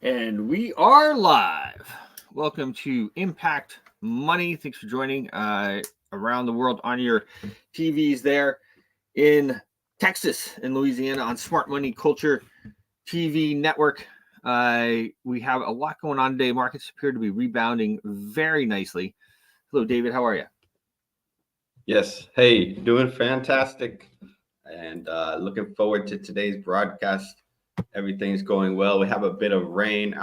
And we are live. Welcome to Impact Money. Thanks for joining around the world on your TVs there in Texas and Louisiana on Smart Money Culture TV network. We have a lot going on today. Markets appear to be rebounding very nicely. Hello, David. How are you? Yes. Hey, doing fantastic. And looking forward to today's broadcast. Everything's going well. We have a bit of rain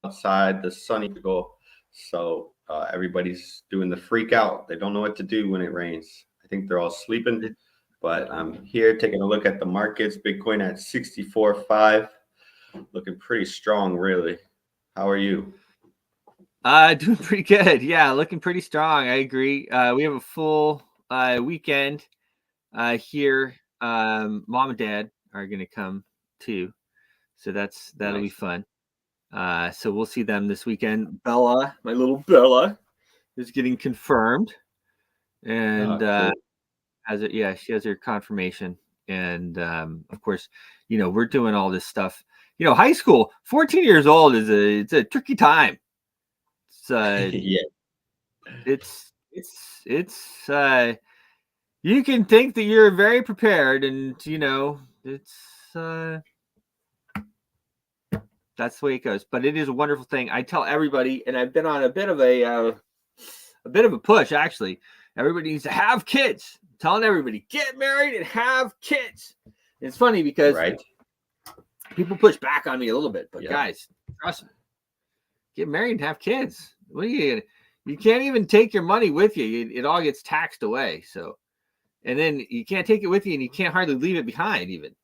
outside, the sunny go. So everybody's doing the freak out. They don't know what to do when it rains. I think they're all sleeping. But I'm here taking a look at the markets. Bitcoin at 64.5, looking pretty strong, really. How are you? Doing pretty good. Yeah, looking pretty strong. I agree. We have a full weekend here. Mom and Dad are going to come too, so that'll be fun. So we'll see them this weekend. Bella, my little Bella, is getting confirmed, and Cool. she has her confirmation. And of course, we're doing all this stuff. High school, 14 years old it's a tricky time. Yeah. It's you can think that you're very prepared, and it's that's the way it goes. But it is a wonderful thing. I tell everybody, and I've been on a bit of a push actually. Everybody needs to have kids. I'm telling everybody, get married and have kids. It's funny because people push back on me a little bit, but guys, trust me, get married and have kids. What are you gonna? You can't even take your money with you. It all gets taxed away. So, and then you can't take it with you, and you can't hardly leave it behind even.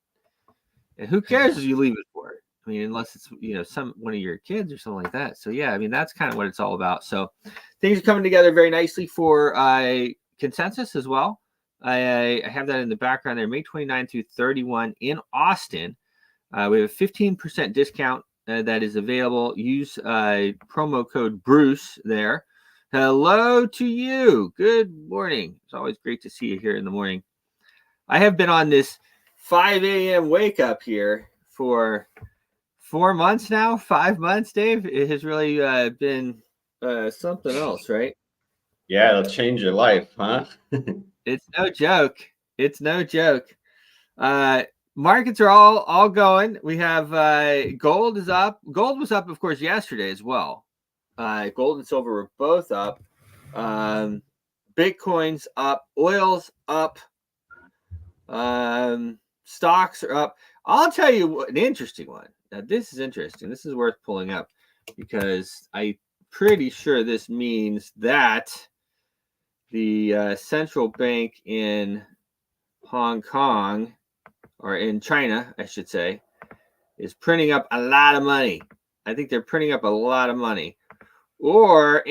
And who cares if you leave it for? I mean, unless it's one of your kids or something like that. So yeah, I mean that's kind of what it's all about. So things are coming together very nicely for consensus as well. I have that in the background there, May 29 through 31 in Austin. We have a 15% discount that is available. Use promo code Bruce there. Hello to you. Good morning. It's always great to see you here in the morning. I have been on this 5 a.m. wake up here for 4 months now, 5 months, Dave. It has really been something else, right? Yeah, it'll change your life, huh? It's no joke. It's no joke. Markets are all going. We have gold is up. Gold was up, of course, yesterday as well. Gold and silver were both up. Bitcoin's up. Oil's up. Stocks are up. I'll tell you an interesting one. Now, this is interesting. This is worth pulling up because I'm pretty sure this means that the central bank in Hong Kong, or in China, I should say, is printing up a lot of money. I think they're printing up a lot of money. Or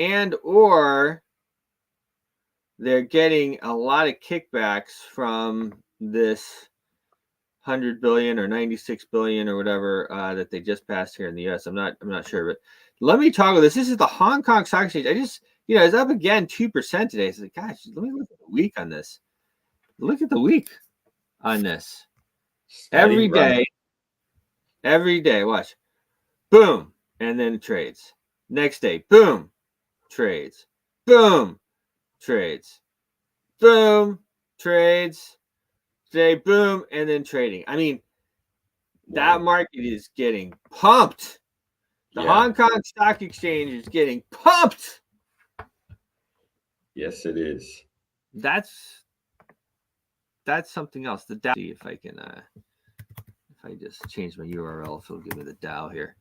they're getting a lot of kickbacks from this 100 billion or 96 billion or whatever that they just passed here in the US. I'm not sure, but let me toggle this. This is the Hong Kong Stock Exchange. I just, it's up again 2% today. It's like, gosh, let me look at the week on this. Look at the week on this. Every day, watch. Boom, and then trades. Next day, boom, trades. Boom, trades. Boom, trades. Today, boom, and then trading. I mean, that market is getting pumped. The Hong Kong Stock Exchange is getting pumped. Yes, it is. That's something else. The Dow. See if I can, if I just change my URL, if it'll give me the Dow here.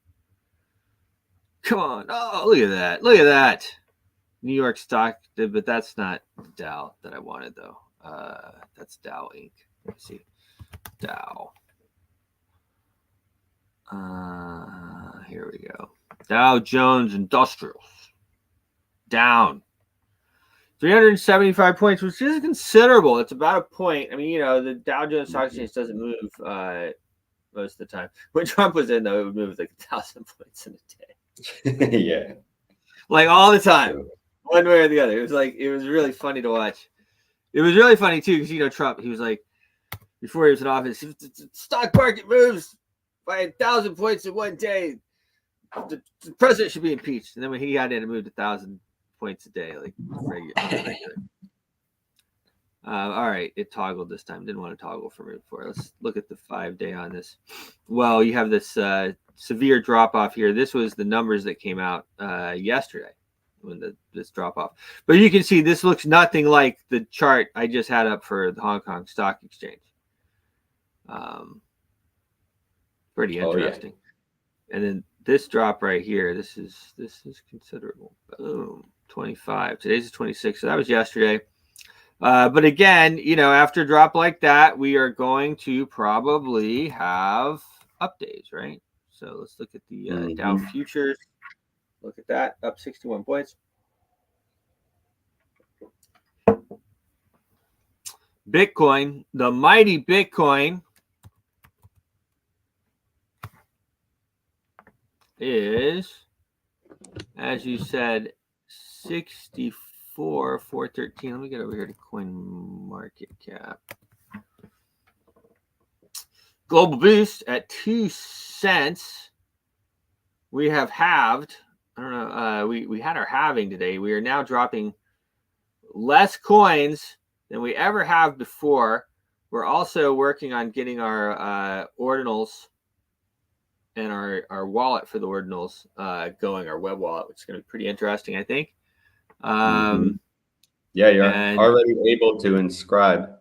Come on! Oh, look at that! Look at that! New York Stock, but that's not the Dow that I wanted though. That's Dow Inc. Let's see, Dow. Here we go. Dow Jones Industrials down 375 points, which is considerable. It's about a point. I mean, the Dow Jones Stock Exchange doesn't move most of the time. When Trump was in, though, it would move like 1,000 points in a day. Yeah, like all the time, one way or the other. It was really funny to watch. It was really funny too because Trump. He was like, before he was in office, the stock market moves by 1,000 points in one day. the president should be impeached. And then when he got in, it moved 1,000 points a day, like regular. All right, it toggled this time. Didn't want to toggle for me before. Let's look at the 5-day on this. Well, you have this severe drop off here. This was the numbers that came out yesterday when this drop off. But you can see this looks nothing like the chart I just had up for the Hong Kong Stock Exchange. Pretty interesting. Yeah. And then this drop right here, this is considerable. Boom, 25. Today's the 26th. So that was yesterday. But again, after a drop like that, we are going to probably have up days, right? So let's look at the Dow futures. Look at that, up 61 points. Bitcoin, the mighty Bitcoin, is, as you said, 64,413. Let me get over here to Coin Market Cap. Global Boost at 2 cents. We have halved. I don't know. We had our halving today. We are now dropping less coins than we ever have before. We're also working on getting our ordinals and our wallet for the ordinals going, our web wallet, which is going to be pretty interesting, I think. Yeah, you're already able to inscribe.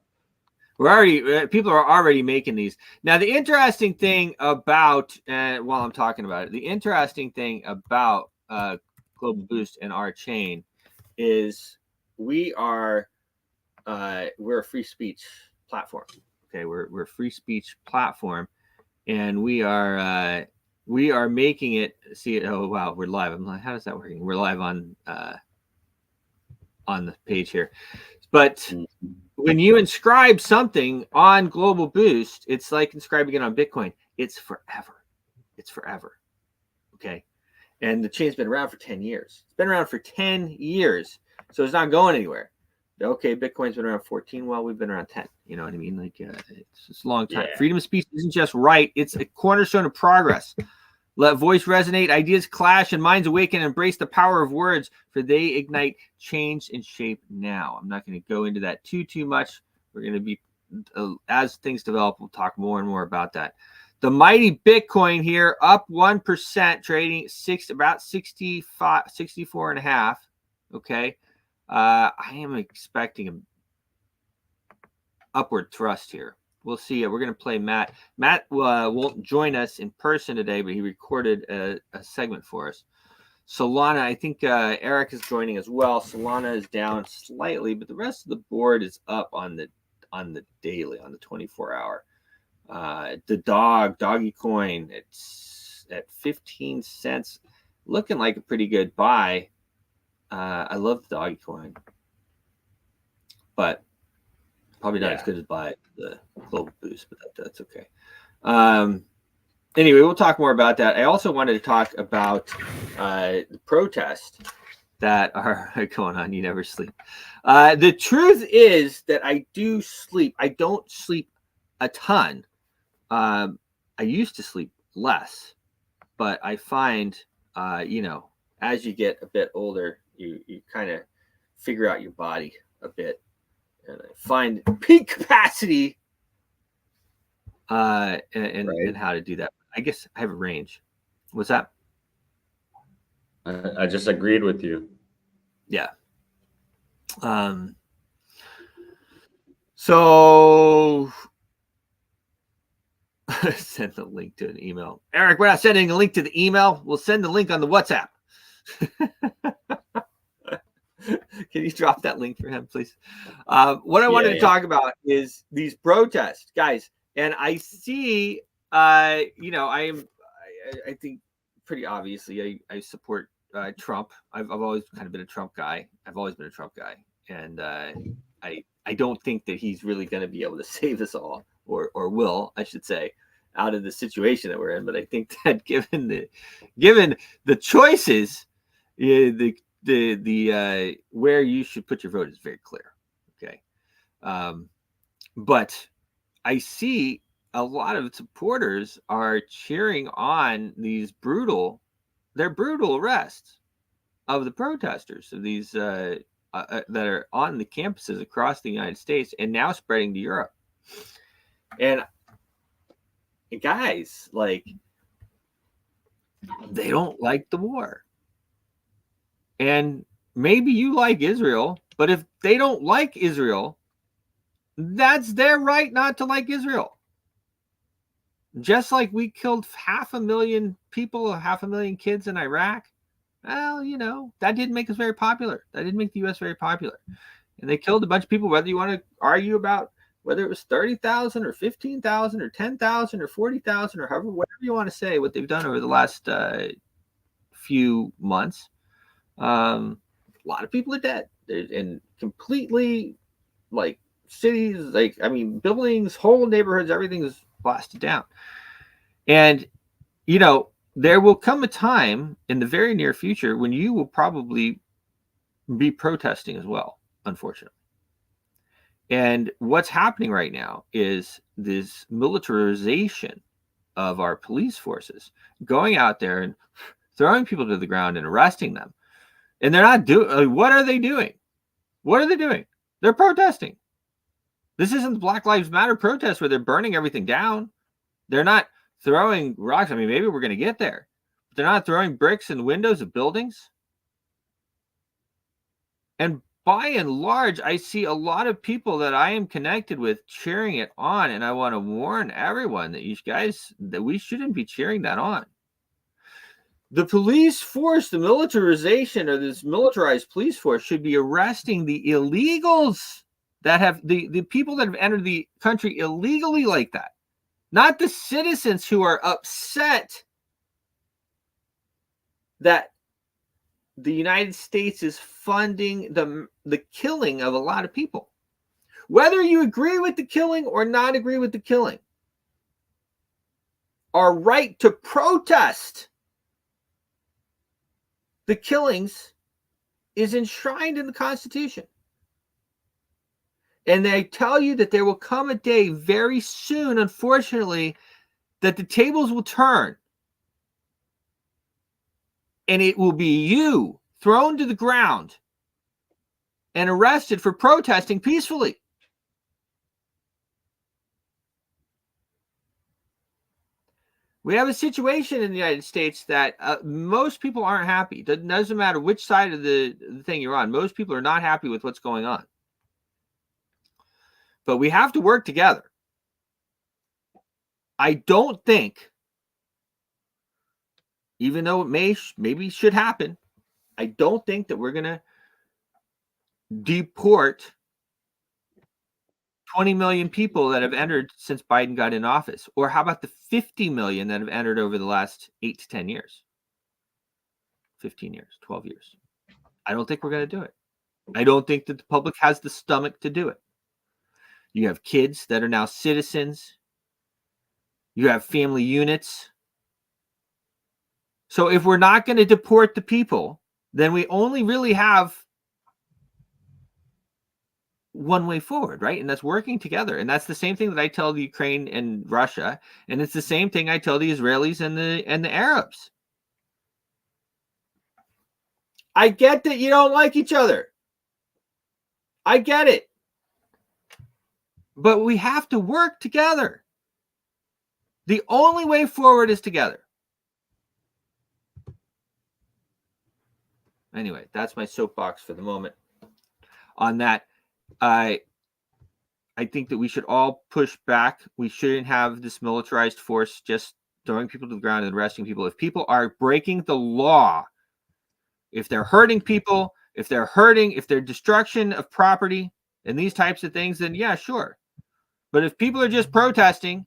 People are already making these. Now, the interesting thing about, while I'm talking about it, the interesting thing about Global Boost and our chain is we're a free speech platform. Okay, we're a free speech platform, and we are making it. See, oh wow, we're live. I'm like, how is that working? We're live on the page here, but when you inscribe something on Global Boost, it's like inscribing it on Bitcoin. It's forever. Okay. And the chain's been around for 10 years. It's been around for 10 years. So it's not going anywhere. Okay, Bitcoin's been around 14. Well, we've been around 10. You know what I mean? Like, it's a long time. Yeah. Freedom of speech isn't just right. It's a cornerstone of progress. Let voice resonate, ideas clash, and minds awaken. Embrace the power of words, for they ignite change and shape now. I'm not going to go into that too much. We're going to be, as things develop, we'll talk more and more about that. The mighty Bitcoin here, up 1%, trading about 64 and a half. Okay. I am expecting an upward thrust here. We'll see. We're going to play Matt. Matt won't join us in person today, but he recorded a segment for us. Solana, I think Eric is joining as well. Solana is down slightly, but the rest of the board is up on the daily, on the 24-hour. The doggy coin, it's at 15 cents, looking like a pretty good buy. I love the doggy coin, but probably not as good as buy the Global Boost, but that's okay. Anyway, we'll talk more about that. I also wanted to talk about the protests that are going on. You never sleep. The truth is that I do sleep. I don't sleep a ton. I used to sleep less, but I find, as you get a bit older, you kind of figure out your body a bit. And I find peak capacity and how to do that. I guess I have a range. What's that? I just agreed with you. Yeah. So send the link to an email. Eric, we're not sending a link to the email. We'll send the link on the WhatsApp. Can you drop that link for him, please? What I wanted to talk about is these protests, guys. And I see, I think pretty obviously I support Trump. I've always kind of been a Trump guy. And I don't think that he's really going to be able to save us all, or will, I should say, out of the situation that we're in. But I think that given the choices, the where you should put your vote is very clear. Okay. But I see a lot of supporters are cheering on these brutal their brutal arrests of the protesters, of these that are on the campuses across the United States and now spreading to Europe. And guys, like, they don't like the war. And maybe you like Israel, but if they don't like Israel, that's their right not to like Israel. Just like we killed 500,000 people, 500,000 kids in Iraq. Well, you know, that didn't make us very popular. That didn't make the U.S. very popular. And they killed a bunch of people, whether you want to argue about whether it was 30,000 or 15,000 or 10,000 or 40,000 or however, whatever you want to say, what they've done over the last few months. A lot of people are dead, and completely, like, cities, like, I mean, buildings, whole neighborhoods, everything is blasted down. And, you know, there will come a time in the very near future when you will probably be protesting as well, unfortunately. And what's happening right now is this militarization of our police forces, going out there and throwing people to the ground and arresting them. And they're not doing, what are they doing? What are they doing? They're protesting. This isn't the Black Lives Matter protest where they're burning everything down. They're not throwing rocks. I mean, maybe we're going to get there. But they're not throwing bricks in windows of buildings. And by and large, I see a lot of people that I am connected with cheering it on. And I want to warn everyone that you guys, that we shouldn't be cheering that on. The police force, the militarization of this militarized police force should be arresting the illegals that have the people that have entered the country illegally like that. Not the citizens who are upset that the United States is funding the killing of a lot of people. Whether you agree with the killing or not agree with the killing, our right to protest the killings is enshrined in the Constitution. And they tell you that there will come a day very soon, unfortunately, that the tables will turn. And it will be you thrown to the ground and arrested for protesting peacefully. We have a situation in the United States that most people aren't happy. It doesn't matter which side of the thing you're on. Most people are not happy with what's going on. But we have to work together. I don't think, even though it maybe should happen, I don't think that we're going to deport 20 million people that have entered since Biden got in office. Or how about the 50 million that have entered over the last 8 to 10 years? 15 years, 12 years. I don't think we're going to do it. I don't think that the public has the stomach to do it. You have kids that are now citizens. You have family units. So if we're not going to deport the people, then we only really have one way forward, right? And that's working together. And that's the same thing that I tell the Ukraine and Russia. And it's the same thing I tell the Israelis and the Arabs. I get that you don't like each other. I get it. But we have to work together. The only way forward is together. Anyway, that's my soapbox for the moment on that. I think that we should all push back. We shouldn't have this militarized force just throwing people to the ground and arresting people. If people are breaking the law, if they're hurting people, if they're destruction of property and these types of things, then yeah, sure. But if people are just protesting,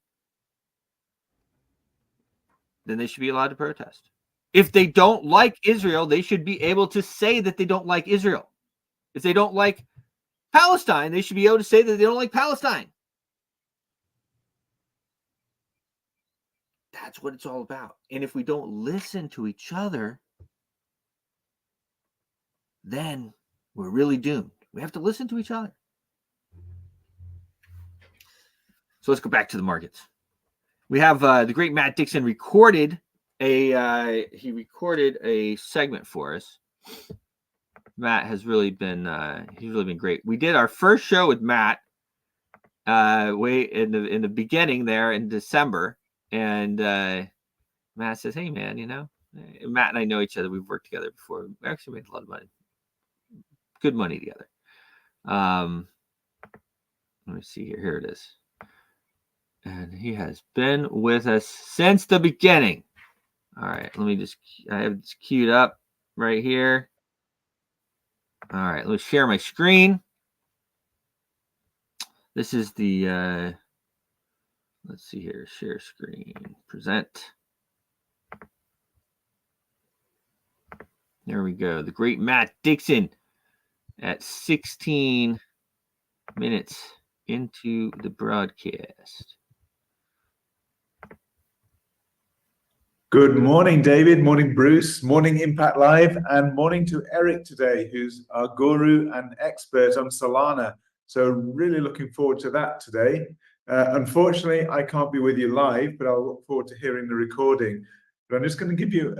then they should be allowed to protest. If they don't like Israel, they should be able to say that they don't like Israel. If they don't like Palestine, they should be able to say that they don't like Palestine. That's what it's all about. And if we don't listen to each other, then we're really doomed. We have to listen to each other. So let's go back to the markets. We have the great Matt Dixon recorded he recorded a segment for us. Matt has really been he's really been great. We did our first show with Matt way in the beginning there in December, and Matt says, "Hey man, Matt and I know each other. We've worked together before. We actually made a lot of money, good money together." Let me see here. Here it is. And he has been with us since the beginning. All right, I have this queued up right here. All right, let's share my screen. This is the, let's see here, share screen, present. There we go. The great Matt Dixon at 16 minutes into the broadcast. Good morning, David. Morning, Bruce. Morning, Impact Live. And morning to Eric today, who's our guru and expert on Solana. So really looking forward to that today. Unfortunately, I can't be with you live, but I'll look forward to hearing the recording. But I'm just going to give you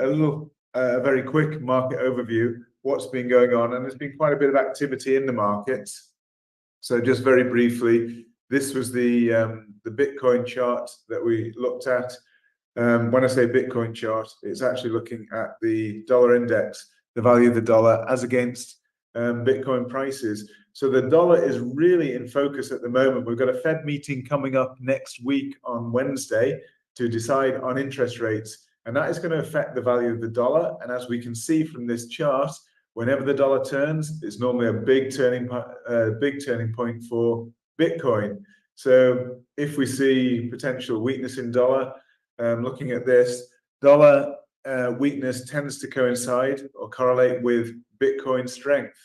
a very quick market overview, what's been going on. And there's been quite a bit of activity in the markets. So just very briefly, this was the Bitcoin chart that we looked at. When I say Bitcoin chart, it's actually looking at the dollar index, the value of the dollar as against Bitcoin prices. So the dollar is really in focus at the moment. We've got a Fed meeting coming up next week on Wednesday to decide on interest rates, and that is going to affect the value of the dollar. And as we can see from this chart, whenever the dollar turns, it's normally a big turning point for Bitcoin. So if we see potential weakness in dollar, looking at this, dollar weakness tends to coincide or correlate with Bitcoin strength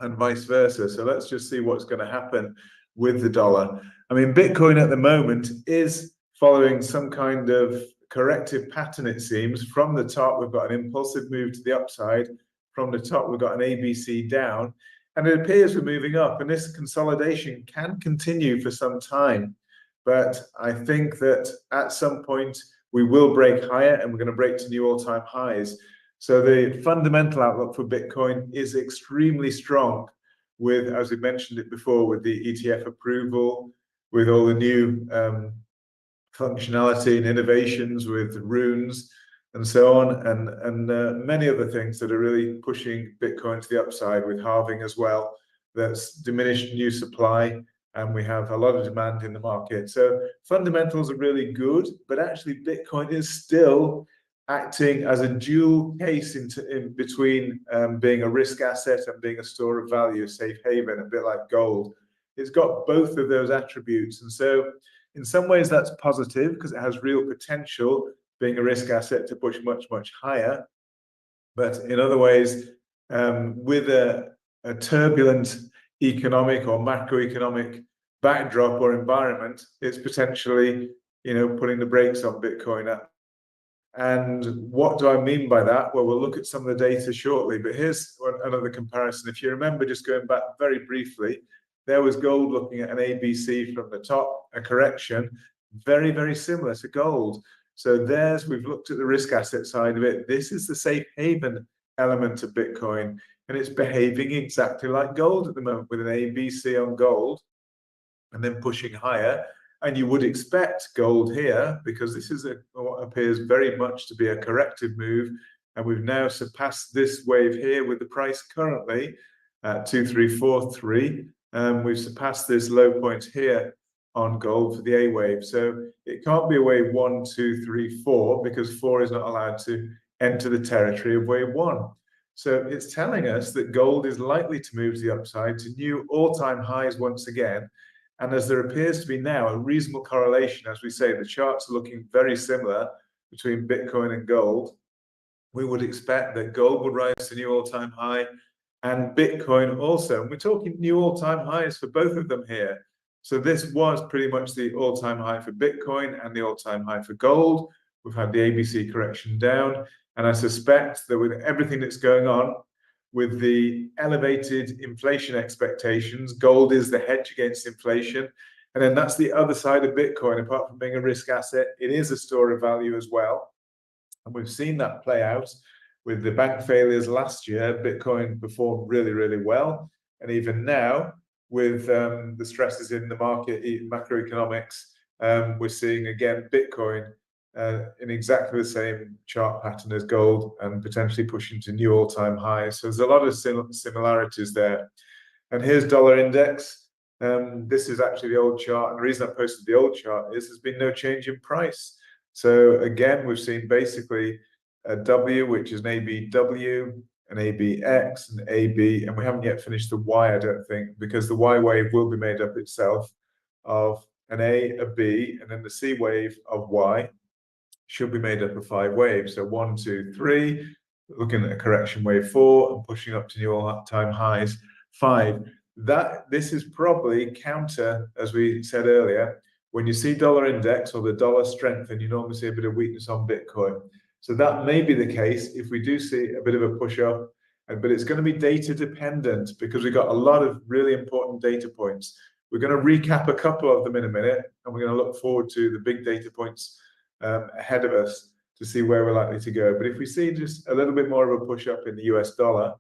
and vice versa. So let's just see what's going to happen with the dollar. I mean, Bitcoin at the moment is following some kind of corrective pattern, it seems. From the top, we've got an impulsive move to the upside. From the top, we've got an ABC down. And it appears we're moving up. And this consolidation can continue for some time. But I think that at some point we will break higher, and we're going to break to new all-time highs. So the fundamental outlook for Bitcoin is extremely strong with, as we mentioned it before, with the ETF approval, with all the new functionality and innovations with runes and so on, and many other things that are really pushing Bitcoin to the upside, with halving as well. That's diminished new supply. And we have a lot of demand in the market. So fundamentals are really good, but actually Bitcoin is still acting as a dual case in between being a risk asset and being a store of value, a safe haven, a bit like gold. It's got both of those attributes. And so in some ways that's positive because it has real potential, being a risk asset, to push much, much higher. But in other ways, with a turbulent economic or macroeconomic backdrop or environment, it's potentially, putting the brakes on Bitcoin up. And what do I mean by that? Well, we'll look at some of the data shortly, but here's another comparison. If you remember, just going back very briefly, there was gold looking at an ABC from the top, a correction, very, very similar to gold. So we've looked at the risk asset side of it. This is the safe haven element of Bitcoin. And it's behaving exactly like gold at the moment, with an ABC on gold and then pushing higher. And you would expect gold here, because this is what appears very much to be a corrective move. And we've now surpassed this wave here with the price currently at 2343. We've surpassed this low point here on gold for the A wave. So it can't be a wave 1, 2, 3, 4, because 4 is not allowed to enter the territory of wave 1. So it's telling us that gold is likely to move to the upside to new all-time highs once again. And as there appears to be now a reasonable correlation, as we say, the charts are looking very similar between Bitcoin and gold, we would expect that gold would rise to new all-time high, and Bitcoin also. And we're talking new all-time highs for both of them here. So this was pretty much the all-time high for Bitcoin and the all-time high for gold. We've had the ABC correction down. And I suspect that with everything that's going on, with the elevated inflation expectations, gold is the hedge against inflation. And then that's the other side of Bitcoin. Apart from being a risk asset, it is a store of value as well. And we've seen that play out with the bank failures last year. Bitcoin performed really, really well. And even now, with the stresses in the market, macroeconomics, we're seeing again Bitcoin in exactly the same chart pattern as gold and potentially pushing to new all-time highs. So there's a lot of similarities there. And here's dollar index. This is actually the old chart. And the reason I posted the old chart is there's been no change in price. So again, we've seen basically a W, which is an ABW, an ABX, an AB, and we haven't yet finished the Y, I don't think, because the Y wave will be made up itself of an A, a B, and then the C wave of Y should be made up of 5 waves. So 1, 2, 3, looking at a correction wave 4 and pushing up to new all-time highs 5. This is probably counter, as we said earlier, when you see dollar index or the dollar strengthen, you normally see a bit of weakness on Bitcoin. So that may be the case if we do see a bit of a push up, but it's going to be data dependent because we've got a lot of really important data points. We're going to recap a couple of them in a minute, and we're going to look forward to the big data points ahead of us to see where we're likely to go. But if we see just a little bit more of a push up in the US dollar,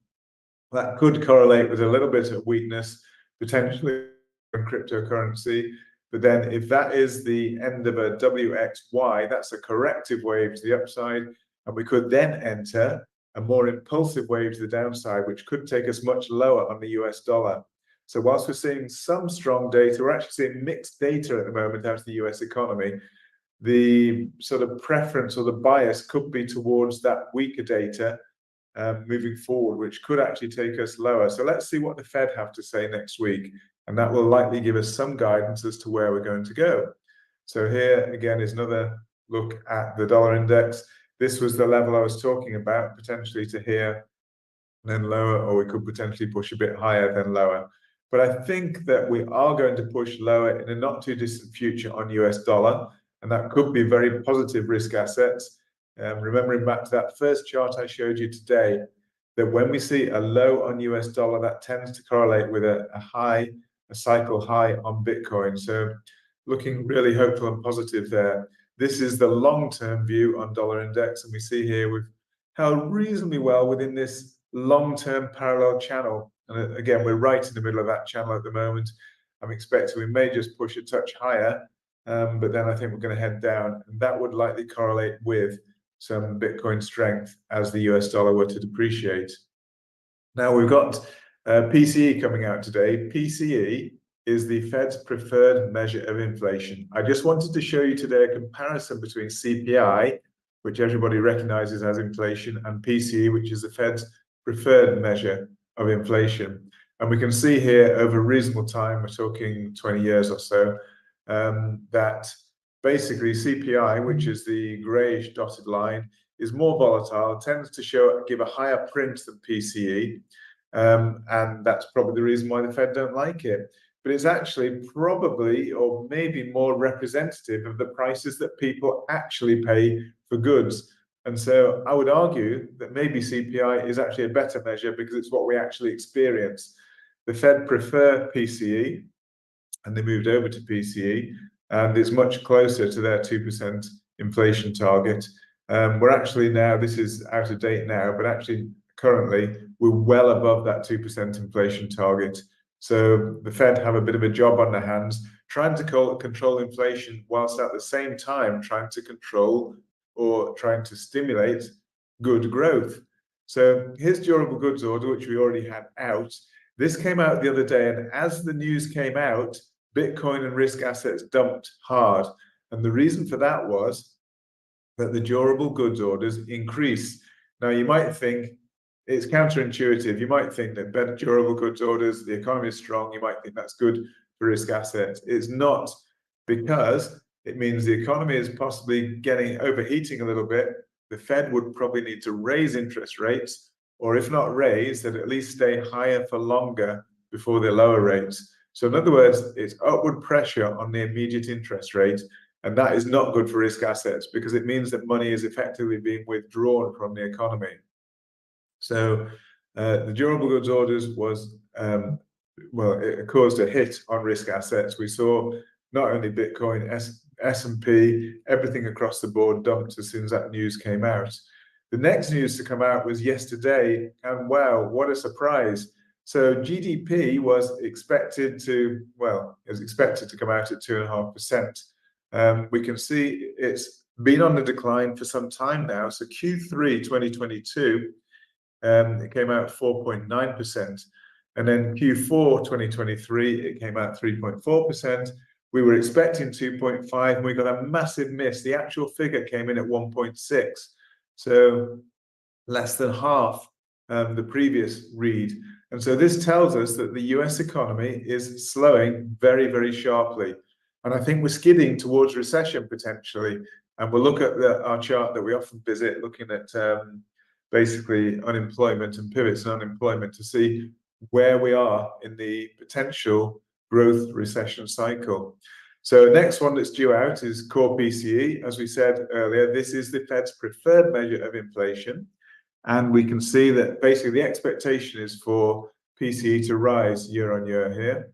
that could correlate with a little bit of weakness potentially in cryptocurrency. But then if that is the end of a WXY, that's a corrective wave to the upside, and we could then enter a more impulsive wave to the downside, which could take us much lower on the US dollar. So whilst we're seeing some strong data, we're actually seeing mixed data at the moment out of the US economy. The sort of preference or the bias could be towards that weaker data moving forward, which could actually take us lower. So let's see what the Fed have to say next week, and that will likely give us some guidance as to where we're going to go. So here again is another look at the dollar index. This was the level I was talking about, potentially to here, then lower, or we could potentially push a bit higher than lower. But I think that we are going to push lower in a not too distant future on US dollar, and that could be very positive risk assets. Remembering back to that first chart I showed you today, that when we see a low on US dollar, that tends to correlate with a cycle high on Bitcoin. So looking really hopeful and positive there. This is the long-term view on dollar index, and we see here we've held reasonably well within this long-term parallel channel. And again, we're right in the middle of that channel at the moment. I'm expecting we may just push a touch higher, but then I think we're going to head down, and that would likely correlate with some Bitcoin strength as the US dollar were to depreciate. Now we've got PCE coming out today. PCE is the Fed's preferred measure of inflation. I just wanted to show you today a comparison between CPI, which everybody recognizes as inflation, and PCE, which is the Fed's preferred measure of inflation. And we can see here over reasonable time, we're talking 20 years or so, that basically CPI, which is the grayish dotted line, is more volatile, tends to give a higher print than PCE, and that's probably the reason why the Fed don't like it. But it's actually probably or maybe more representative of the prices that people actually pay for goods. And so I would argue that maybe CPI is actually a better measure because it's what we actually experience. The Fed prefer PCE, and they moved over to PCE, and it's much closer to their 2% inflation target. We're actually now, this is out of date now, but actually currently we're well above that 2% inflation target. So the Fed have a bit of a job on their hands, trying to control inflation whilst at the same time trying to control or trying to stimulate good growth. So here's durable goods order, which we already had out. This came out the other day, and as the news came out, Bitcoin and risk assets dumped hard. And the reason for that was that the durable goods orders increased. Now, you might think it's counterintuitive. You might think that better durable goods orders, the economy is strong. You might think that's good for risk assets. It's not, because it means the economy is possibly overheating a little bit. The Fed would probably need to raise interest rates, or if not raise, that at least stay higher for longer before they lower rates. So in other words, it's upward pressure on the immediate interest rate, and that is not good for risk assets because it means that money is effectively being withdrawn from the economy. So the durable goods orders was, it caused a hit on risk assets. We saw not only Bitcoin, S&P, everything across the board dumped as soon as that news came out. The next news to come out was yesterday, and wow, what a surprise. So GDP was expected to, well, it was expected to come out at 2.5%. We can see it's been on the decline for some time now. So Q3 2022, it came out 4.9%. And then Q4 2023, it came out 3.4%. We were expecting 2.5, and we got a massive miss. The actual figure came in at 1.6. So less than half the previous read. And so this tells us that the US economy is slowing very, very sharply. And I think we're skidding towards recession potentially. And we'll look at our chart that we often visit, looking at basically unemployment and pivots in unemployment to see where we are in the potential growth recession cycle. So next one that's due out is core PCE. As we said earlier, this is the Fed's preferred measure of inflation. And we can see that basically the expectation is for PCE to rise year on year here.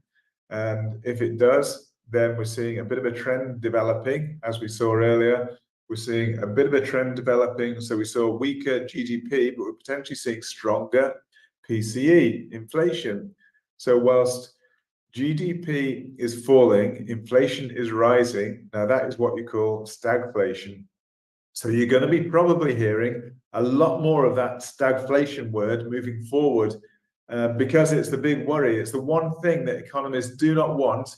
And if it does, then we're seeing a bit of a trend developing, as we saw earlier. We're seeing a bit of a trend developing. So we saw weaker GDP, but we're potentially seeing stronger PCE, inflation. So whilst GDP is falling, inflation is rising. Now that is what you call stagflation. So you're going to be probably hearing a lot more of that stagflation word moving forward because it's the big worry. It's the one thing that economists do not want,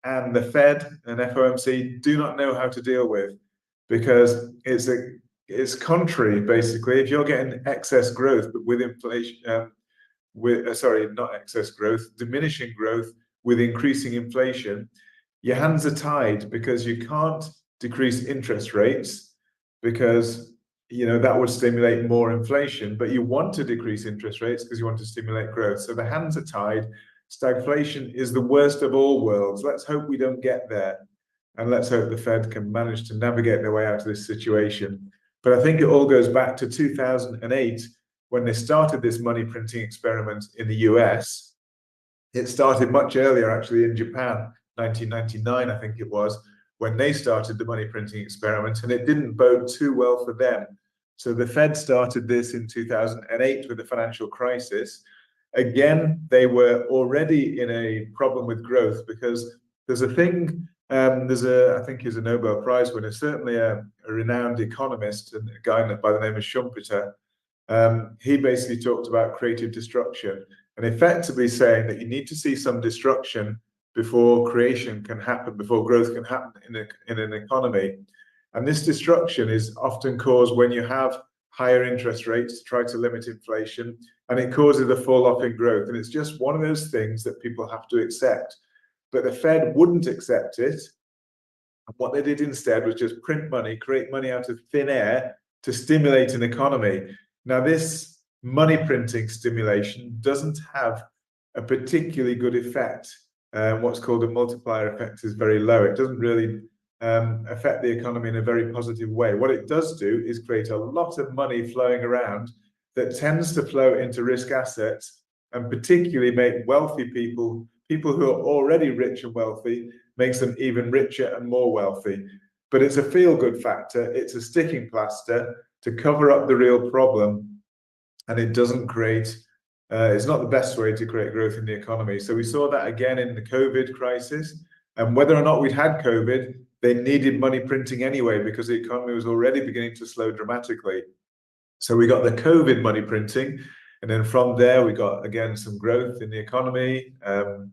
and the Fed and FOMC do not know how to deal with, because it's contrary, basically. If you're getting excess growth, but with inflation, not excess growth, diminishing growth with increasing inflation, your hands are tied, because you can't decrease interest rates, because that would stimulate more inflation, but you want to decrease interest rates because you want to stimulate growth. So the hands are tied. Stagflation is the worst of all worlds. Let's hope we don't get there, and let's hope the Fed can manage to navigate their way out of this situation. But I think it all goes back to 2008 when they started this money printing experiment in the US. It started much earlier, actually, in Japan, 1999, I think it was, when they started the money printing experiment, and it didn't bode too well for them. So the Fed started this in 2008 with the financial crisis. Again, they were already in a problem with growth, because there's a thing, I think he's a Nobel Prize winner, certainly a renowned economist, and a guy by the name of Schumpeter. He basically talked about creative destruction, and effectively saying that you need to see some destruction before creation can happen, before growth can happen in an economy. And this destruction is often caused when you have higher interest rates to try to limit inflation, and it causes a fall off in growth. And it's just one of those things that people have to accept. But the Fed wouldn't accept it. And what they did instead was just print money, create money out of thin air to stimulate an economy. Now, this money printing stimulation doesn't have a particularly good effect. What's called a multiplier effect is very low. It doesn't really affect the economy in a very positive way. What it does do is create a lot of money flowing around that tends to flow into risk assets, and particularly make wealthy people who are already rich and wealthy, makes them even richer and more wealthy. But it's a feel-good factor. It's a sticking plaster to cover up the real problem, and it doesn't create it's not the best way to create growth in the economy. So we saw that again in the COVID crisis. And whether or not we'd had COVID, they needed money printing anyway, because the economy was already beginning to slow dramatically. So we got the COVID money printing. And then from there, we got, again, some growth in the economy. And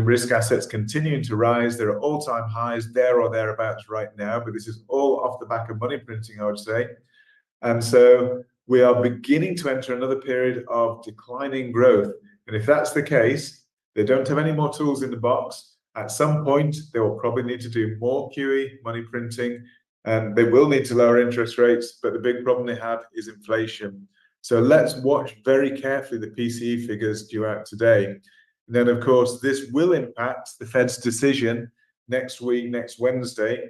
risk assets continuing to rise. There are all-time highs there or thereabouts right now. But this is all off the back of money printing, I would say. And so we are beginning to enter another period of declining growth. And if that's the case, they don't have any more tools in the box. At some point, they will probably need to do more QE, money printing, and they will need to lower interest rates. But the big problem they have is inflation. So let's watch very carefully the PCE figures due out today. And then, of course, this will impact the Fed's decision next week, next Wednesday,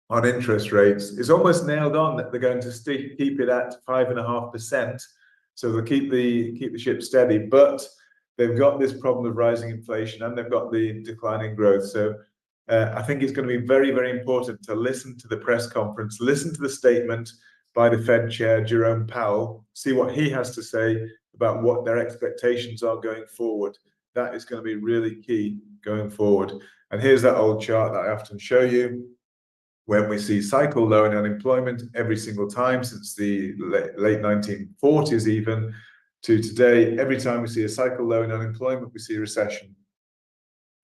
on interest rates. It's almost nailed on that they're going to keep it at 5.5%. So they'll keep the ship steady, but they've got this problem of rising inflation, and they've got the declining growth. So I think it's going to be very, very important to listen to the press conference, listen to the statement by the Fed Chair, Jerome Powell, see what he has to say about what their expectations are going forward. That is going to be really key going forward. And here's that old chart that I often show you. When we see cycle low in unemployment every single time since the late 1940s even to today, every time we see a cycle low in unemployment, we see a recession.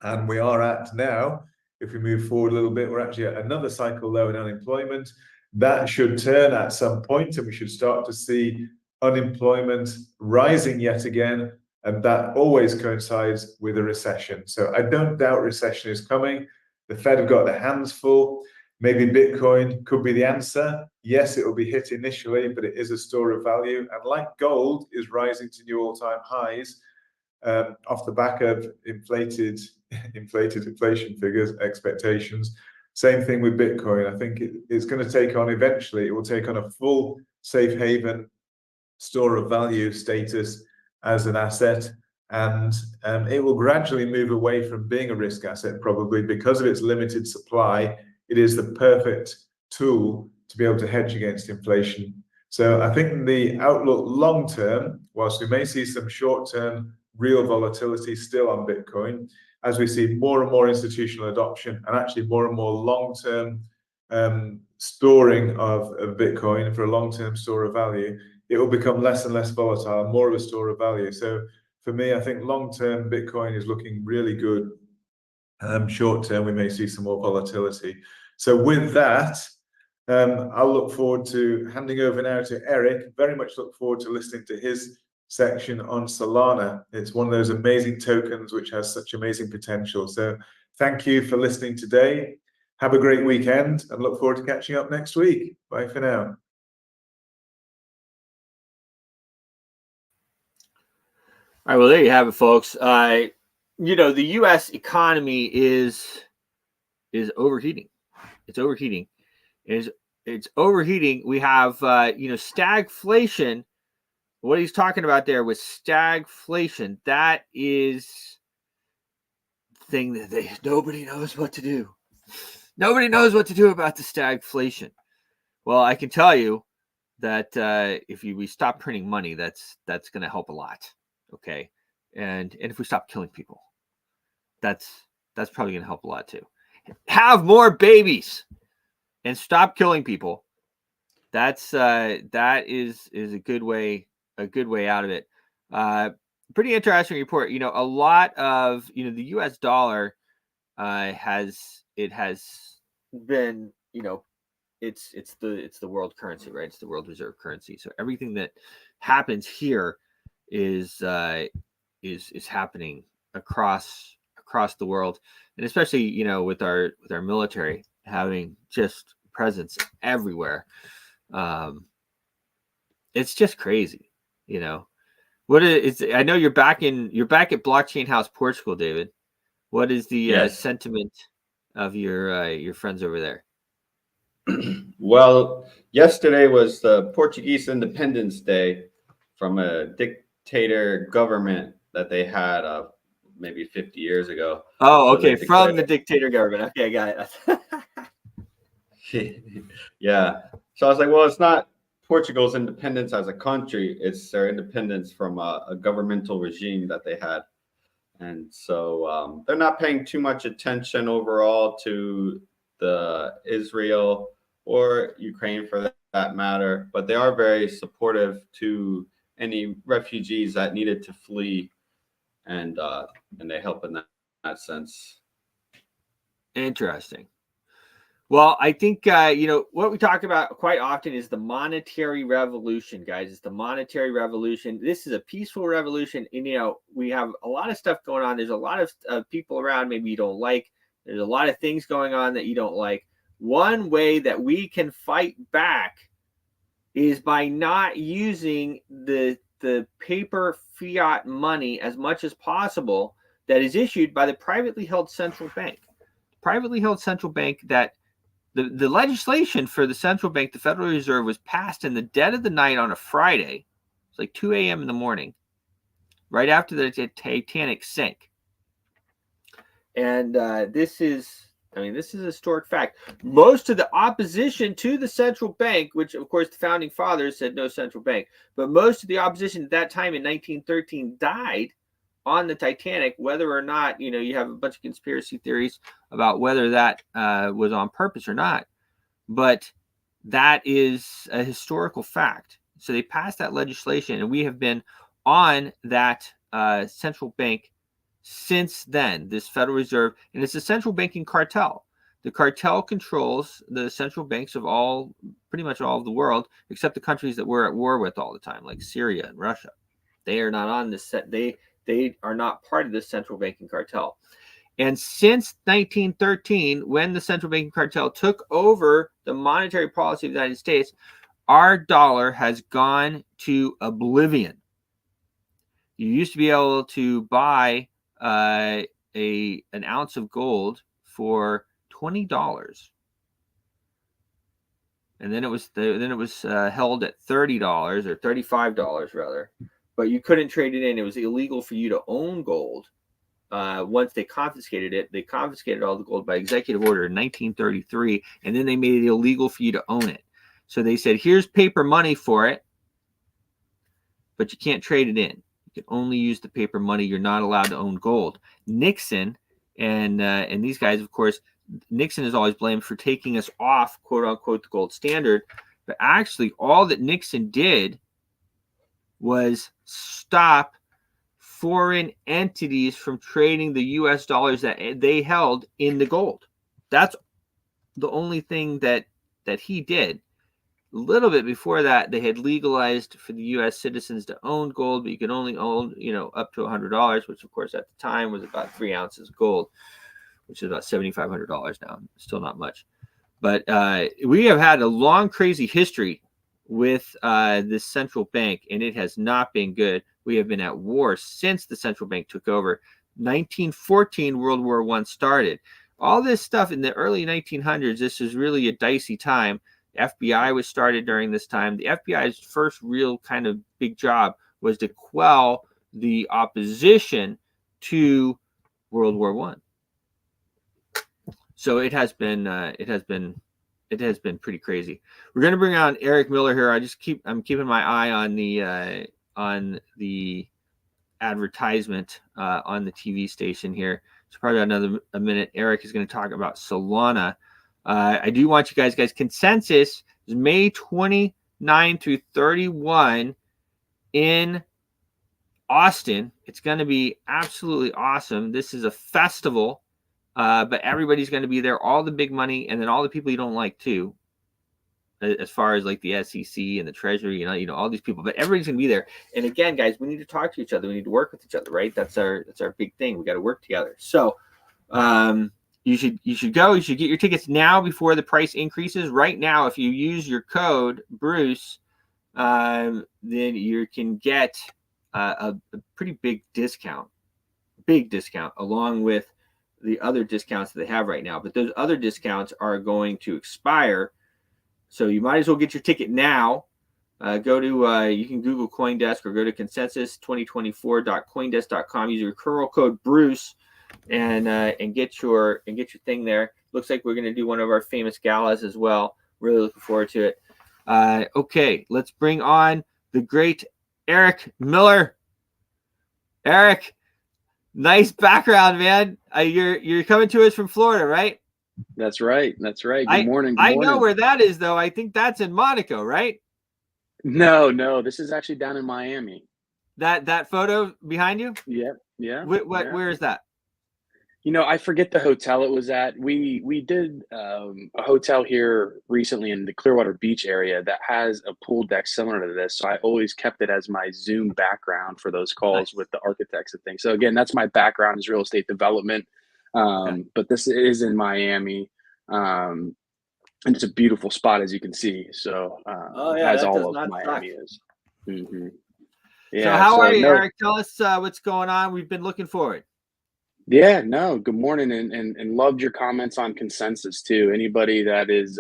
And we are at now, if we move forward a little bit, we're actually at another cycle low in unemployment. That should turn at some point, and we should start to see unemployment rising yet again. And that always coincides with a recession. So I don't doubt recession is coming. The Fed have got their hands full. Maybe Bitcoin could be the answer. Yes, it will be hit initially, but it is a store of value. And like gold is rising to new all-time highs off the back of inflated inflation figures, expectations. Same thing with Bitcoin. I think it's going to take on eventually, it will take on a full safe haven store of value status as an asset. And it will gradually move away from being a risk asset, probably because of its limited supply. It is the perfect tool to be able to hedge against inflation. So I think the outlook long term, whilst we may see some short term real volatility still on Bitcoin, as we see more and more institutional adoption and actually more and more long term storing of Bitcoin for a long term store of value, it will become less and less volatile, more of a store of value. So for me, I think long term Bitcoin is looking really good. Short term, we may see some more volatility. So with that, I'll look forward to handing over now to Eric. Very much look forward to listening to his section on Solana. It's one of those amazing tokens which has such amazing potential. So thank you for listening today. Have a great weekend and look forward to catching up next week. Bye for now. All right, well, there you have it, folks. You know, the U.S. economy is overheating. It's overheating. It's overheating. We have, you know, stagflation. What he's talking about there with stagflation, that is the thing that nobody knows what to do. Nobody knows what to do about the stagflation. Well, I can tell you that if we stop printing money, that's going to help a lot. Okay, and if we stop killing people, that's probably going to help a lot too. Have more babies and stop killing people. That is a good way out of it. Pretty interesting report. You know, a lot of, you know, the U.S. dollar has been, you know, it's the world currency, right? It's the world reserve currency. So everything that happens here is happening across the world, and especially, you know, with our military having just presence everywhere. It's just crazy, you know. What is? I know you're back at Blockchain House Portugal, David. What is the sentiment of your friends over there? Well, yesterday was the Portuguese Independence Day from a dictator government that they had maybe 50 years ago. Oh, okay, so from the dictator government. Okay, I got it. Yeah. So I was like, well, it's not Portugal's independence as a country, it's their independence from a governmental regime that they had. And so they're not paying too much attention overall to the Israel or Ukraine for that matter, but they are very supportive to any refugees that needed to flee, and they help in that sense. Interesting. Well, I think, you know, what we talk about quite often is the monetary revolution, guys. It's the monetary revolution. This is a peaceful revolution. And, you know, we have a lot of stuff going on. There's a lot of people around maybe you don't like. There's a lot of things going on that you don't like. One way that we can fight back is by not using the paper fiat money as much as possible that is issued by the privately held central bank. Privately held central bank that the legislation for the central bank, the Federal Reserve, was passed in the dead of the night on a Friday. It's like 2 a.m. in the morning, right after the Titanic sank. And this is I mean, this is a historic fact. Most of the opposition to the central bank, which of course the founding fathers said no central bank, but most of the opposition at that time in 1913 died on the Titanic, whether or not, you have a bunch of conspiracy theories about whether that was on purpose or not. But that is a historical fact. So they passed that legislation, and we have been on that central bank since then, this Federal Reserve, and it's a central banking cartel. The cartel controls the central banks of pretty much all of the world, except the countries that we're at war with all the time, like Syria and Russia. They are not on this set. They are not part of this central banking cartel. And since 1913, when the central banking cartel took over the monetary policy of the United States, our dollar has gone to oblivion. You used to be able to buy an ounce of gold for $20, and then it was held at $30 or $35 rather, but you couldn't trade it in. It was illegal for you to own gold. Once they confiscated it, they confiscated all the gold by executive order in 1933, and then they made it illegal for you to own it. So they said, here's paper money for it, but you can't trade it in. You can only use the paper money. You're not allowed to own gold. Nixon and these guys, of course, Nixon is always blamed for taking us off, quote unquote, the gold standard. But actually, all that Nixon did was stop foreign entities from trading the U.S. dollars that they held in the gold. That's the only thing that he did. A little bit before that, they had legalized for the U.S. citizens to own gold, but you could only own, up to $100, which of course at the time was about 3 ounces of gold, which is about $7,500 now. Still not much. But we have had a long, crazy history with this central bank, and it has not been good. We have been at war since the central bank took over. 1914, World War I started. All this stuff in the early 1900s, this is really a dicey time. FBI was started during this time. The FBI's first real kind of big job was to quell the opposition to World War I. So it has been pretty crazy. We're going to bring on Eric Miller here. I'm keeping my eye on the advertisement on the TV station here. So probably a minute. Eric is going to talk about Solana. I do want you guys, consensus is May 29 through 31 in Austin. It's going to be absolutely awesome. This is a festival, but everybody's going to be there, all the big money, and then all the people you don't like too, as far as like the SEC and the Treasury, all these people, but everybody's going to be there. And again, guys, we need to talk to each other. We need to work with each other, right? That's our big thing. We got to work together. So, you should go. You should get your tickets now before the price increases. Right now, if you use your code Bruce, then you can get a pretty big discount, along with the other discounts that they have right now. But those other discounts are going to expire, so you might as well get your ticket now. Go to you can Google CoinDesk or go to consensus2024.coindesk.com. Use your referral code Bruce. And get your thing there. Looks like we're going to do one of our famous galas as well. Really looking forward to it. Okay, let's bring on the great Eric Miller. Eric, nice background, man. You're coming to us from Florida, right? That's right. Good morning. I know where that is, though. I think that's in Monaco, right? No. This is actually down in Miami. That photo behind you? Yeah. Where is that? I forget the hotel it was at. We did a hotel here recently in the Clearwater Beach area that has a pool deck similar to this. So I always kept it as my Zoom background for those calls with the architects and things. So again, that's my background is real estate development. But this is in Miami. And it's a beautiful spot, as you can see. So as all of Miami is. Mm-hmm. Yeah. So how are you, Eric? Tell us what's going on. We've been looking forward. Yeah, no, good morning, and loved your comments on consensus too. Anybody that is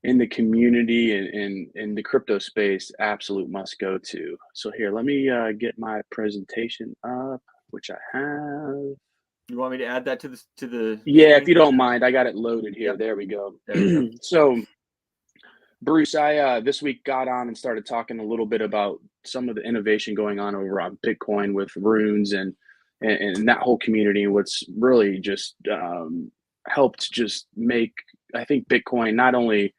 in the community and in the crypto space, absolute must go to. So here, let me get my presentation up, which I have. You want me to add that to the Yeah, if screen? you don't mind, I got it loaded here. Yep. There we go. There we go. So, Bruce, I this week got on and started talking a little bit about some of the innovation going on over on Bitcoin with Runes and that whole community, and what's really just helped just make, I think, Bitcoin not only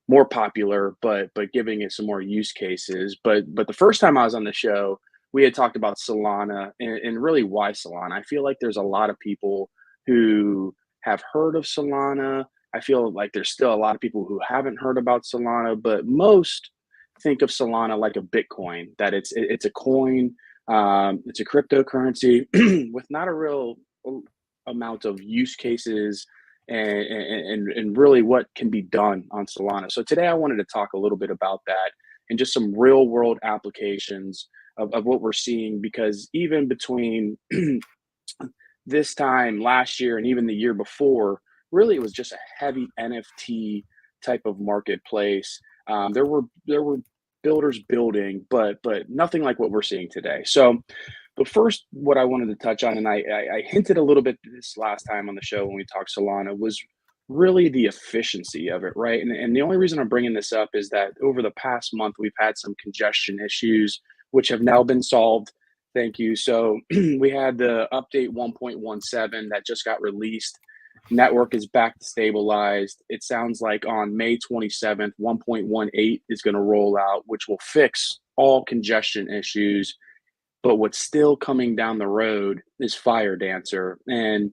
more popular, but giving it some more use cases. But the first time I was on the show, we had talked about Solana and really why Solana. I feel like there's a lot of people who have heard of Solana. I feel like there's still a lot of people who haven't heard about Solana, but most think of Solana like a Bitcoin, that it's a coin, it's a cryptocurrency with not a real amount of use cases and really what can be done on Solana. So today I wanted to talk a little bit about that and just some real world applications of what we're seeing, because even between this time last year and even the year before, really it was just a heavy NFT type of marketplace. There were builders building, but nothing like what we're seeing today. So the first, what I wanted to touch on, and I hinted a little bit this last time on the show when we talked Solana, was really the efficiency of it, right? And the only reason I'm bringing this up is that over the past month, we've had some congestion issues, which have now been solved. Thank you. So we had the update 1.17 that just got released. Network is back to stabilized. It sounds like on May 27th, 1.18 is going to roll out, which will fix all congestion issues. But what's still coming down the road is FireDancer. And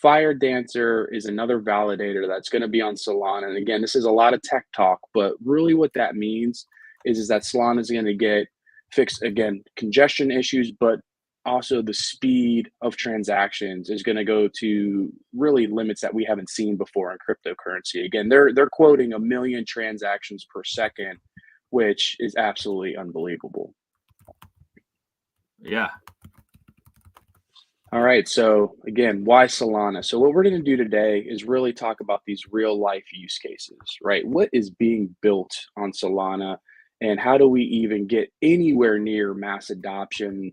FireDancer is another validator that's going to be on Solana. And again, this is a lot of tech talk, but really what that means is that Solana is going to get fixed, again, congestion issues, but also the speed of transactions is going to go to really limits that we haven't seen before in cryptocurrency. Again, they're quoting 1 million transactions per second, which is absolutely unbelievable. Yeah. All right. So again, why Solana? So what we're going to do today is really talk about these real life use cases, right? What is being built on Solana, and how do we even get anywhere near mass adoption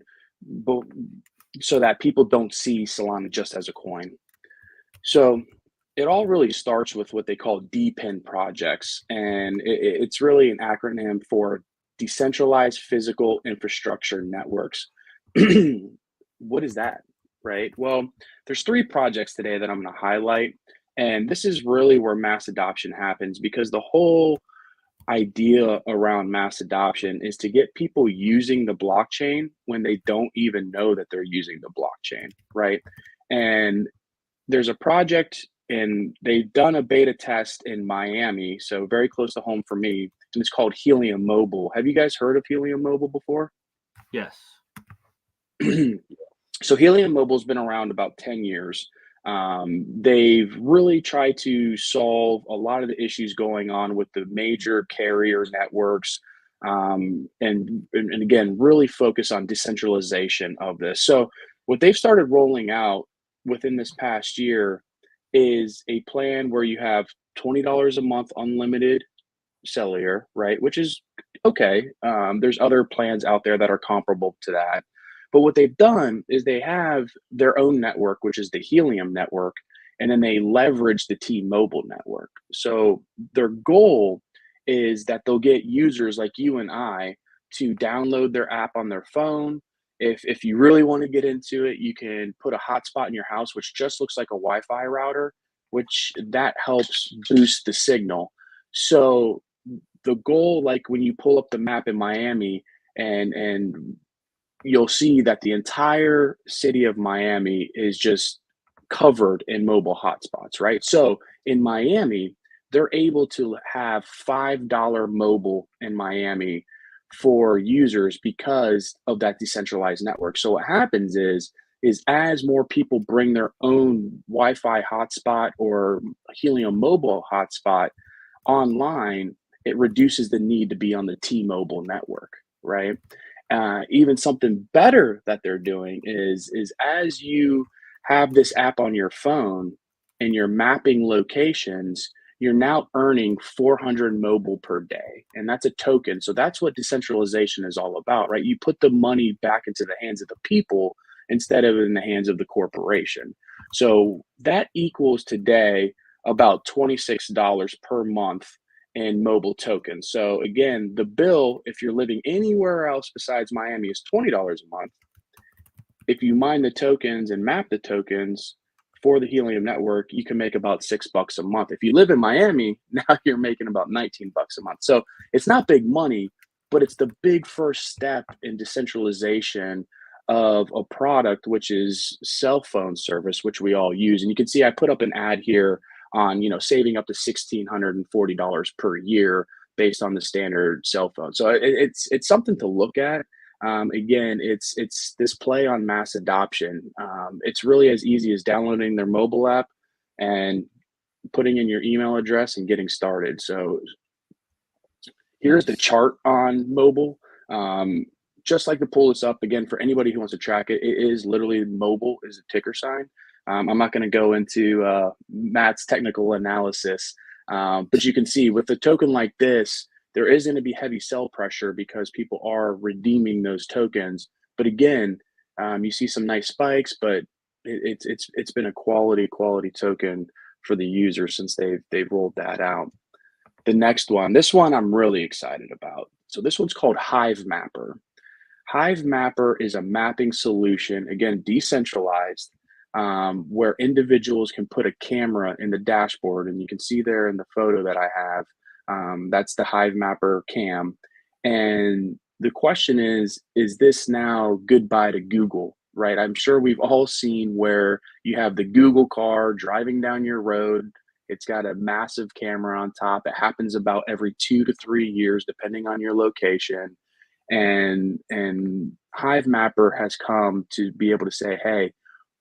so that people don't see Solana just as a coin? So it all really starts with what they call DePIN projects. And it's really an acronym for Decentralized Physical Infrastructure Networks. What is that, right? Well, there's 3 projects today that I'm going to highlight. And this is really where mass adoption happens, because the whole idea around mass adoption is to get people using the blockchain when they don't even know that they're using the blockchain, right? And there's a project, and they've done a beta test in Miami, so very close to home for me, and it's called Helium Mobile. Have you guys heard of Helium Mobile before? Yes. So Helium Mobile's been around about 10 years. They've really tried to solve a lot of the issues going on with the major carrier networks, and again, really focus on decentralization of this. So what they've started rolling out within this past year is a plan where you have $20 a month unlimited cellular, right? Which is okay. There's other plans out there that are comparable to that. But what they've done is they have their own network, which is the Helium network, and then they leverage the T-Mobile network. So their goal is that they'll get users like you and I to download their app on their phone. If you really want to get into it, you can put a hotspot in your house, which just looks like a Wi-Fi router, which that helps boost the signal. So the goal, like when you pull up the map in Miami, and you'll see that the entire city of Miami is just covered in mobile hotspots, right? So in Miami, they're able to have $5 mobile in Miami for users because of that decentralized network. So what happens is as more people bring their own Wi-Fi hotspot or Helium mobile hotspot online, it reduces the need to be on the T-Mobile network, right? Even something better that they're doing is as you have this app on your phone and you're mapping locations, you're now earning 400 mobile per day, and that's a token. So that's what decentralization is all about, right? You put the money back into the hands of the people instead of in the hands of the corporation. So that equals today about $26 per month in mobile tokens. So again, the bill, if you're living anywhere else besides Miami, is $20 a month. If you mine the tokens and map the tokens for the Helium network, you can make about $6 a month. If you live in Miami, now you're making about $19 a month. So it's not big money, but it's the big first step in decentralization of a product, which is cell phone service, which we all use. And you can see I put up an ad here on, saving up to $1,640 per year based on the standard cell phone. So it's something to look at. Again, it's this play on mass adoption. It's really as easy as downloading their mobile app and putting in your email address and getting started. So here's the chart on mobile. Just like to pull this up again for anybody who wants to track it. It is literally mobile is a ticker sign. I'm not going to go into Matt's technical analysis, but you can see with a token like this, there is going to be heavy sell pressure because people are redeeming those tokens. But again, you see some nice spikes, but it's been a quality token for the user since they've rolled that out. The next one, this one I'm really excited about. So this one's called Hivemapper. Hivemapper is a mapping solution, again, decentralized, where individuals can put a camera in the dashboard, and you can see there in the photo that I have, that's the Hivemapper cam. And the question is this now goodbye to Google, right? I'm sure we've all seen where you have the Google car driving down your road. It's got a massive camera on top. It happens about every 2 to 3 years, depending on your location. And Hivemapper has come to be able to say, hey,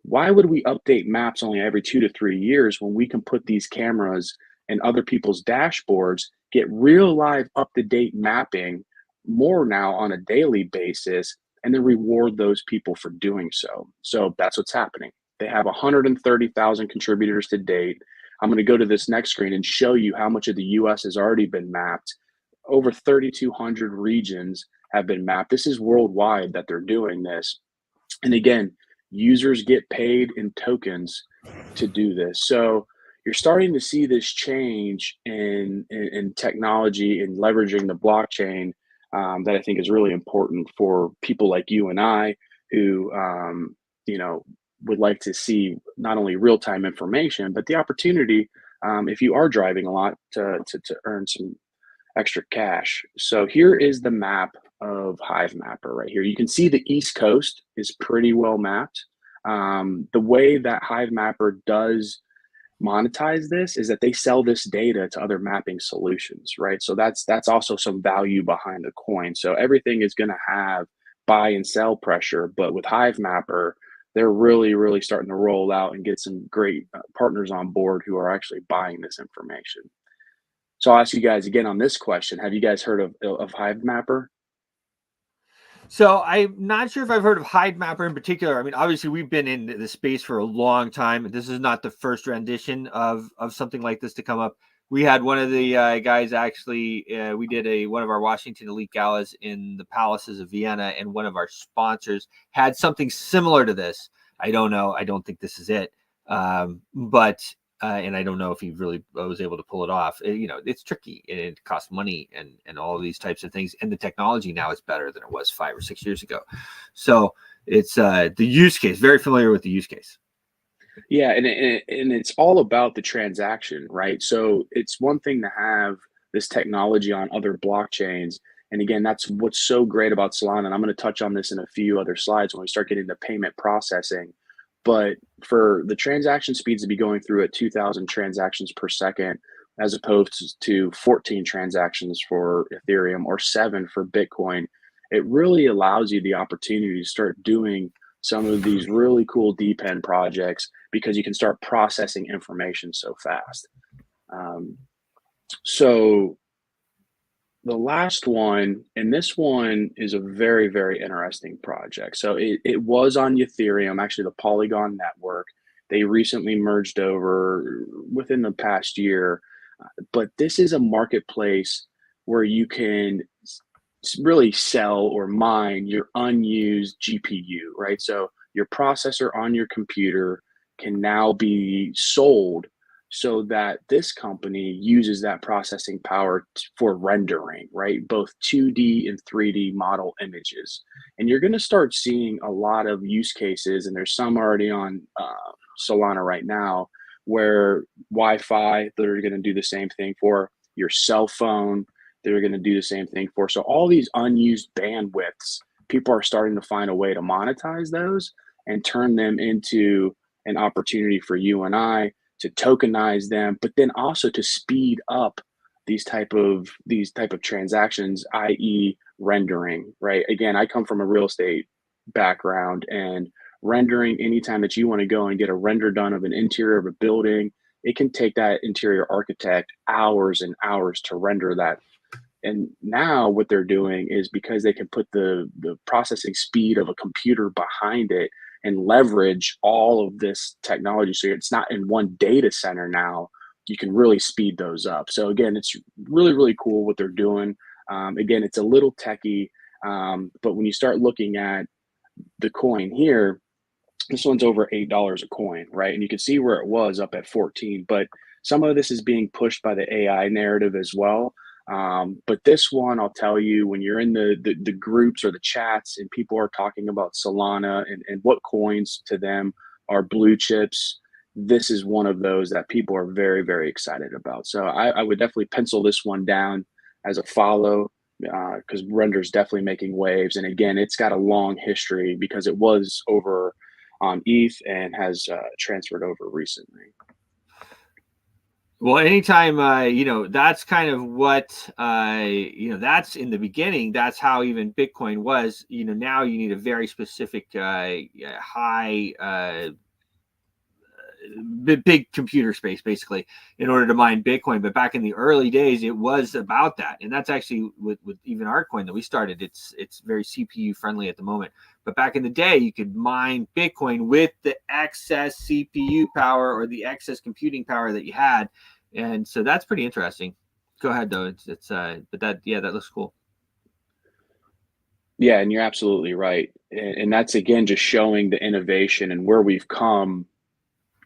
why would we update maps only every 2 to 3 years when we can put these cameras in other people's dashboards, get real live up-to-date mapping more now on a daily basis, and then reward those people for doing so. So that's what's happening. They have 130,000 contributors to date. I'm going to go to this next screen and show you how much of the US has already been mapped. Over 3,200 regions have been mapped. This is worldwide that they're doing this. And again, users get paid in tokens to do this. So you're starting to see this change in technology and leveraging the blockchain that I think is really important for people like you and I who, would like to see not only real-time information, but the opportunity, if you are driving a lot, to earn some extra cash. So here is the map of Hivemapper right here. You can see the East Coast is pretty well mapped. The way that Hivemapper does monetize this is that they sell this data to other mapping solutions, right? So that's also some value behind the coin. So everything is going to have buy and sell pressure, but with Hivemapper, they're really starting to roll out and get some great partners on board who are actually buying this information. So I'll ask you guys again on this question. Have you guys heard of Hivemapper? So I'm not sure if I've heard of Hivemapper in particular. I mean, obviously we've been in the space for a long time. This is not the first rendition of something like this to come up. We had one of the guys actually, we did one of our Washington Elite Galas in the Palaces of Vienna, and one of our sponsors had something similar to this. I don't know. I don't think this is it. But and I don't know if he really was able to pull it off. It's tricky, and it costs money and all of these types of things. And the technology now is better than it was 5 or 6 years ago. So it's the use case, very familiar with the use case. Yeah, and it's all about the transaction, right? So it's one thing to have this technology on other blockchains. And again, that's what's so great about Solana. And I'm going to touch on this in a few other slides when we start getting to payment processing. But for the transaction speeds to be going through at 2,000 transactions per second, as opposed to 14 transactions for Ethereum or 7 for Bitcoin, it really allows you the opportunity to start doing some of these really cool DePIN projects because you can start processing information so fast. So the last one, and this one is a very, very interesting project. So it was on Ethereum, actually the Polygon network. They recently merged over within the past year, but this is a marketplace where you can really sell or mine your unused GPU, right? So your processor on your computer, can now be sold so that this company uses that processing power for rendering, right? Both 2D and 3D model images. And you're going to start seeing a lot of use cases, and there's some already on Solana right now, where Wi-Fi, they're going to do the same thing for your cell phone. They're going to do the same thing for. So all these unused bandwidths, people are starting to find a way to monetize those and turn them into an opportunity for you and I to tokenize them, but then also to speed up these type of transactions, i.e. rendering, right? Again, I come from a real estate background, and rendering, anytime that you want to go and get a render done of an interior of a building, it can take that interior architect hours and hours to render that. And now what they're doing is, because they can put the processing speed of a computer behind it and leverage all of this technology, so it's not in one data center now, you can really speed those up. So again, it's really, really cool what they're doing. Again, it's a little techy, but when you start looking at the coin here, this one's over $8 a coin, right? And you can see where it was up at 14, but some of this is being pushed by the AI narrative as well. But this one, I'll tell you, when you're in the groups or the chats and people are talking about Solana and what coins to them are blue chips, this is one of those that people are very, very excited about. So I would definitely pencil this one down as a follow, because Render's definitely making waves. And again, it's got a long history because it was over on ETH and has transferred over recently. Well, anytime, that's kind of what, that's in the beginning. That's how even Bitcoin was. Now you need a very specific, high, big computer space, basically, in order to mine Bitcoin. But back in the early days, it was about that. And that's actually with even our coin that we started. It's very CPU friendly at the moment. But back in the day, you could mine Bitcoin with the excess CPU power or the excess computing power that you had. And so that's pretty interesting. Go ahead though. But that looks cool. Yeah, and you're absolutely right. And that's, again, just showing the innovation and where we've come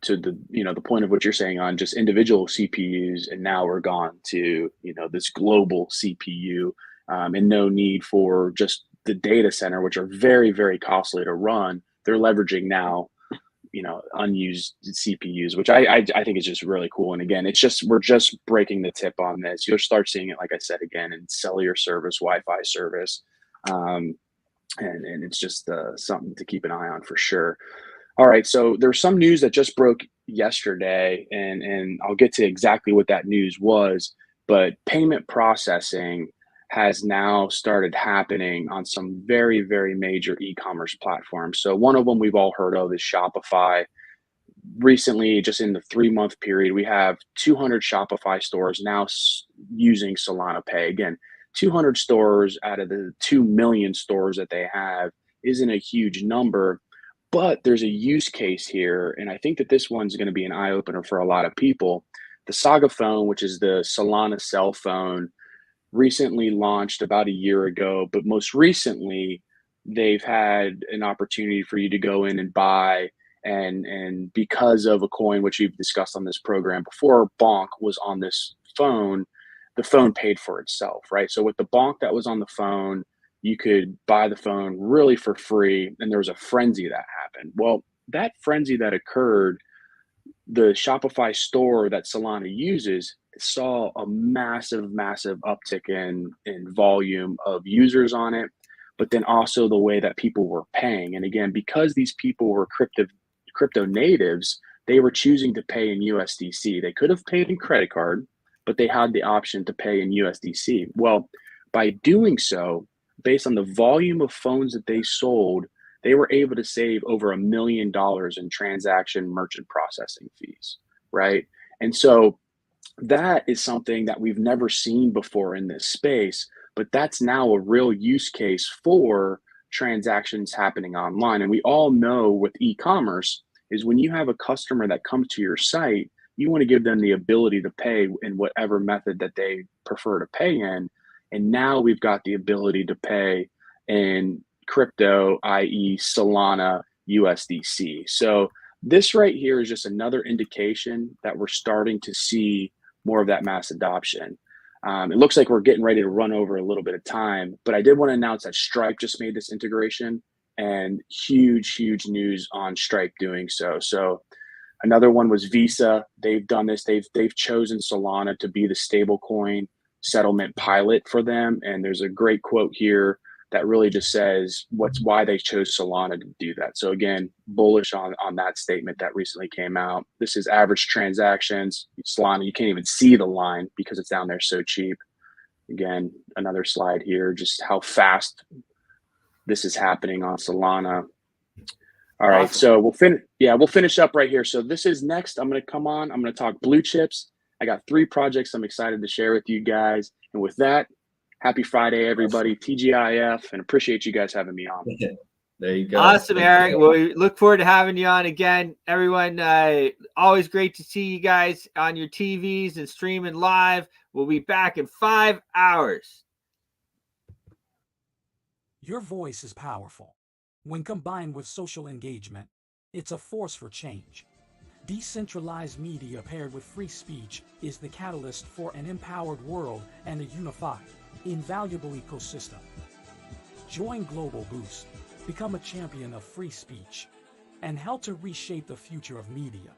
to the point of what you're saying on just individual CPUs. And now we're gone to, this global CPU, and no need for just the data center, which are very, very costly to run. They're leveraging now, unused CPUs, which I think is just really cool. And again, we're just breaking the tip on this. You'll start seeing it, like I said, again, in cellular service, Wi-Fi service. And it's just something to keep an eye on for sure. All right, so there's some news that just broke yesterday, and I'll get to exactly what that news was, but payment processing has now started happening on some very, very major e-commerce platforms. So one of them we've all heard of is Shopify. Recently, just in the 3-month period, we have 200 Shopify stores now using Solana Pay. Again, 200 stores out of the 2 million stores that they have isn't a huge number, but there's a use case here. And I think that this one's going to be an eye opener for a lot of people. The Saga phone, which is the Solana cell phone, recently launched about a year ago, but most recently they've had an opportunity for you to go in and buy, and because of a coin which we've discussed on this program before, Bonk was on this phone, the phone paid for itself, right? So with the Bonk that was on the phone, you could buy the phone really for free, and there was a frenzy that happened. Well, that frenzy that occurred, the Shopify store that Solana uses saw a massive uptick in volume of users on it, but then also the way that people were paying. And again, because these people were crypto natives, they were choosing to pay in USDC. They could have paid in credit card, but they had the option to pay in USDC. Well, by doing so, based on the volume of phones that they sold, they were able to save over $1 million in transaction merchant processing fees, right? And so that is something that we've never seen before in this space, but that's now a real use case for transactions happening online. And we all know with e-commerce is when you have a customer that comes to your site, you want to give them the ability to pay in whatever method that they prefer to pay in. And now we've got the ability to pay in crypto, i.e. Solana USDC. So This right here is just another indication that we're starting to see more of that mass adoption. It looks like we're getting ready to run over a little bit of time, but I did want to announce that Stripe just made this integration, and huge news on Stripe doing so. So another one was Visa. They've done this. They've chosen Solana to be the stablecoin settlement pilot for them. And there's a great quote here that really just says why they chose Solana to do that. So again, bullish on that statement that recently came out. This is average transactions. Solana, you can't even see the line because it's down there so cheap. Again, another slide here, just how fast this is happening on Solana. All right, so we'll finish up right here. So this is next. I'm going to come on. I'm going to talk blue chips. I got 3 projects I'm excited to share with you guys. And with that, happy Friday, everybody. TGIF, and appreciate you guys having me on. There you go. Awesome, Eric. Well, we look forward to having you on again. Everyone, always great to see you guys on your TVs and streaming live. We'll be back in 5 hours. Your voice is powerful. When combined with social engagement, it's a force for change. Decentralized media paired with free speech is the catalyst for an empowered world and a unified, invaluable ecosystem. Join Global Boost, become a champion of free speech, and help to reshape the future of media.